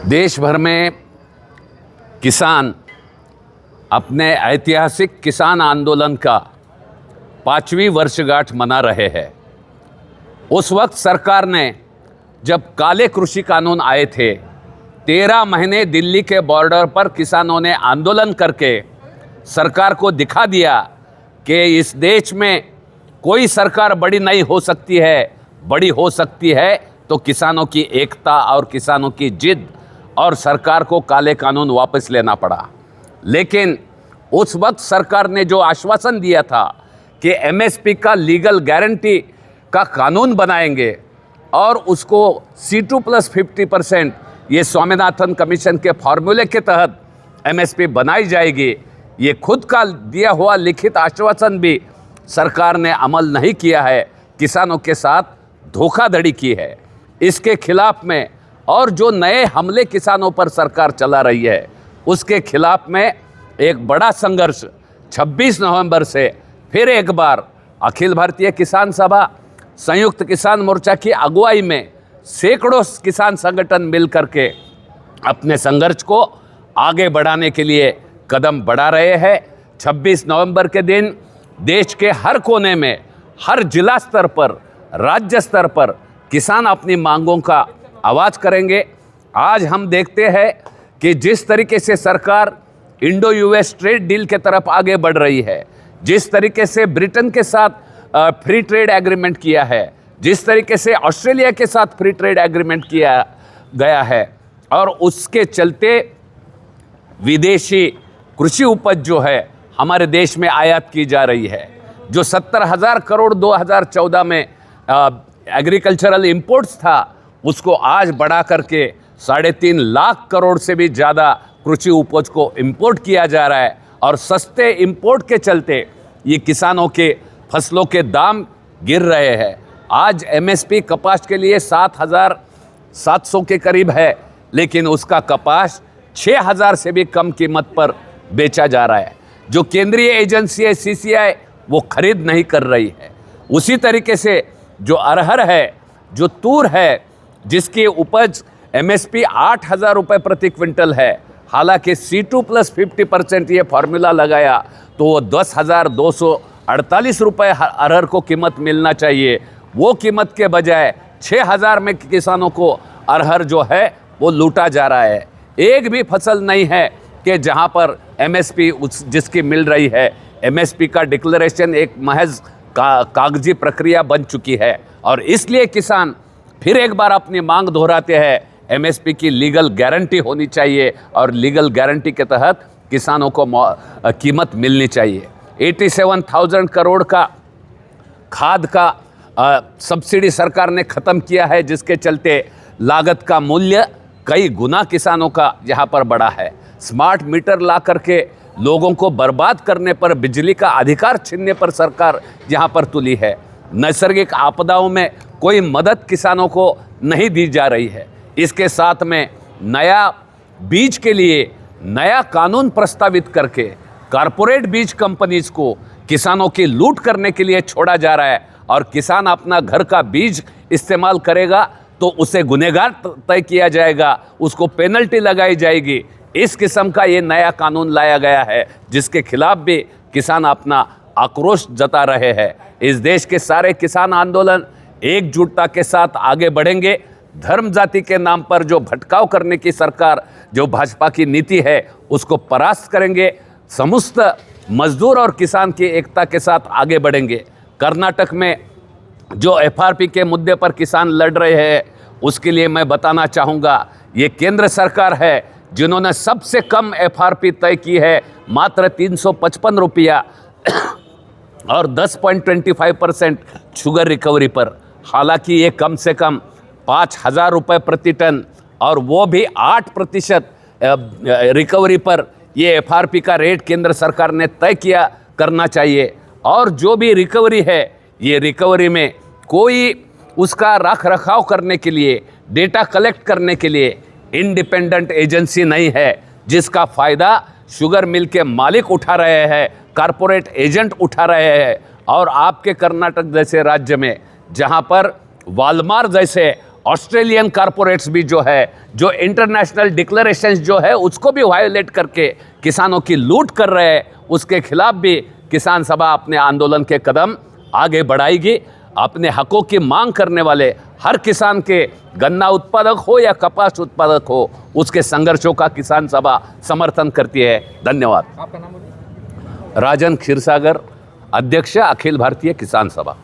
देश भर में किसान अपने ऐतिहासिक किसान आंदोलन का 5वीं वर्षगांठ मना रहे हैं। उस वक्त सरकार ने जब काले कृषि कानून आए थे, 13 महीने दिल्ली के बॉर्डर पर किसानों ने आंदोलन करके सरकार को दिखा दिया कि इस देश में कोई सरकार बड़ी नहीं हो सकती है, बड़ी हो सकती है तो किसानों की एकता और किसानों की जिद, और सरकार को काले कानून वापस लेना पड़ा। लेकिन उस वक्त सरकार ने जो आश्वासन दिया था कि एमएसपी का लीगल गारंटी का कानून बनाएंगे और उसको C2+50% ये स्वामीनाथन कमीशन के फॉर्मूले के तहत एमएसपी बनाई जाएगी, ये खुद का दिया हुआ लिखित आश्वासन भी सरकार ने अमल नहीं किया है, किसानों के साथ धोखाधड़ी की है। इसके खिलाफ में और जो नए हमले किसानों पर सरकार चला रही है, उसके खिलाफ में एक बड़ा संघर्ष 26 नवंबर से फिर एक बार अखिल भारतीय किसान सभा, संयुक्त किसान मोर्चा की अगुवाई में सैकड़ों किसान संगठन मिल करके अपने संघर्ष को आगे बढ़ाने के लिए कदम बढ़ा रहे हैं। 26 नवंबर के दिन देश के हर कोने में, हर जिला स्तर पर, राज्य स्तर पर किसान अपनी मांगों का आवाज़ करेंगे। आज हम देखते हैं कि जिस तरीके से सरकार इंडो यूएस ट्रेड डील के तरफ आगे बढ़ रही है, जिस तरीके से ब्रिटेन के साथ फ्री ट्रेड एग्रीमेंट किया है, जिस तरीके से ऑस्ट्रेलिया के साथ फ्री ट्रेड एग्रीमेंट किया गया है, और उसके चलते विदेशी कृषि उपज जो है हमारे देश में आयात की जा रही है, जो 70,000 करोड़ 2014 में एग्रीकल्चरल इंपोर्ट्स था, उसको आज बढ़ा करके 3.5 लाख करोड़ से भी ज़्यादा कृषि उपज को इंपोर्ट किया जा रहा है। और सस्ते इंपोर्ट के चलते ये किसानों के फसलों के दाम गिर रहे हैं। आज एमएसपी कपास के लिए 7,700 के करीब है, लेकिन उसका कपास 6,000 से भी कम कीमत पर बेचा जा रहा है। जो केंद्रीय एजेंसी है CCI, वो खरीद नहीं कर रही है। उसी तरीके से जो अरहर है, जो तूर है, जिसकी उपज एमएसपी 8,000 रुपये प्रति क्विंटल है, हालांकि C2+50% ये फार्मूला लगाया तो वो 10,248 रुपये अरहर को कीमत मिलना चाहिए। वो कीमत के बजाय 6,000 में किसानों को अरहर जो है वो लूटा जा रहा है। एक भी फसल नहीं है कि जहां पर एमएसपी जिसकी मिल रही है। एमएसपी का डिक्लेरेशन एक महज कागजी प्रक्रिया बन चुकी है, और इसलिए किसान फिर एक बार अपनी मांग दोहराते हैं, एमएसपी की लीगल गारंटी होनी चाहिए और लीगल गारंटी के तहत किसानों को कीमत मिलनी चाहिए। 87,000 करोड़ का खाद का सब्सिडी सरकार ने ख़त्म किया है, जिसके चलते लागत का मूल्य कई गुना किसानों का यहाँ पर बढ़ा है। स्मार्ट मीटर ला करके लोगों को बर्बाद करने पर, बिजली का अधिकार छीनने पर सरकार यहाँ पर तुली है। नैसर्गिक आपदाओं में कोई मदद किसानों को नहीं दी जा रही है। इसके साथ में नया बीज के लिए नया कानून प्रस्तावित करके कारपोरेट बीज कंपनीज को किसानों की लूट करने के लिए छोड़ा जा रहा है, और किसान अपना घर का बीज इस्तेमाल करेगा तो उसे गुनहगार तय किया जाएगा, उसको पेनल्टी लगाई जाएगी। इस किस्म का ये नया कानून लाया गया है, जिसके खिलाफ भी किसान अपना आक्रोश जता रहे हैं। इस देश के सारे किसान आंदोलन एकजुटता के साथ आगे बढ़ेंगे। धर्म जाति के नाम पर जो भटकाव करने की सरकार, जो भाजपा की नीति है, उसको परास्त करेंगे। समस्त मजदूर और किसान की एकता के साथ आगे बढ़ेंगे। कर्नाटक में जो FRP के मुद्दे पर किसान लड़ रहे हैं, उसके लिए मैं बताना चाहूँगा, ये केंद्र सरकार है जिन्होंने सबसे कम FRP तय की है, मात्र 355 रुपया और 10.25% शुगर रिकवरी पर। हालांकि ये कम से कम 5,000 रुपये प्रति टन, और वो भी 8% रिकवरी पर ये FRP का रेट केंद्र सरकार ने तय किया करना चाहिए। और जो भी रिकवरी है, ये रिकवरी में कोई उसका रख रखाव करने के लिए, डेटा कलेक्ट करने के लिए इंडिपेंडेंट एजेंसी नहीं है, जिसका फ़ायदा शुगर मिल के मालिक उठा रहे हैं, कारपोरेट एजेंट उठा रहे हैं। और आपके कर्नाटक जैसे राज्य में, जहां पर वालमार जैसे ऑस्ट्रेलियन कारपोरेट्स भी जो है, जो इंटरनेशनल डिक्लेरेशंस जो है उसको भी वायोलेट करके किसानों की लूट कर रहे हैं, उसके खिलाफ भी किसान सभा अपने आंदोलन के कदम आगे बढ़ाएगी। अपने हकों की मांग करने वाले हर किसान के, गन्ना उत्पादक हो या कपास उत्पादक हो, उसके संघर्षों का किसान सभा समर्थन करती है। धन्यवाद। आपका नाम बोलिए। राजन क्षीरसागर, अध्यक्ष अखिल भारतीय किसान सभा।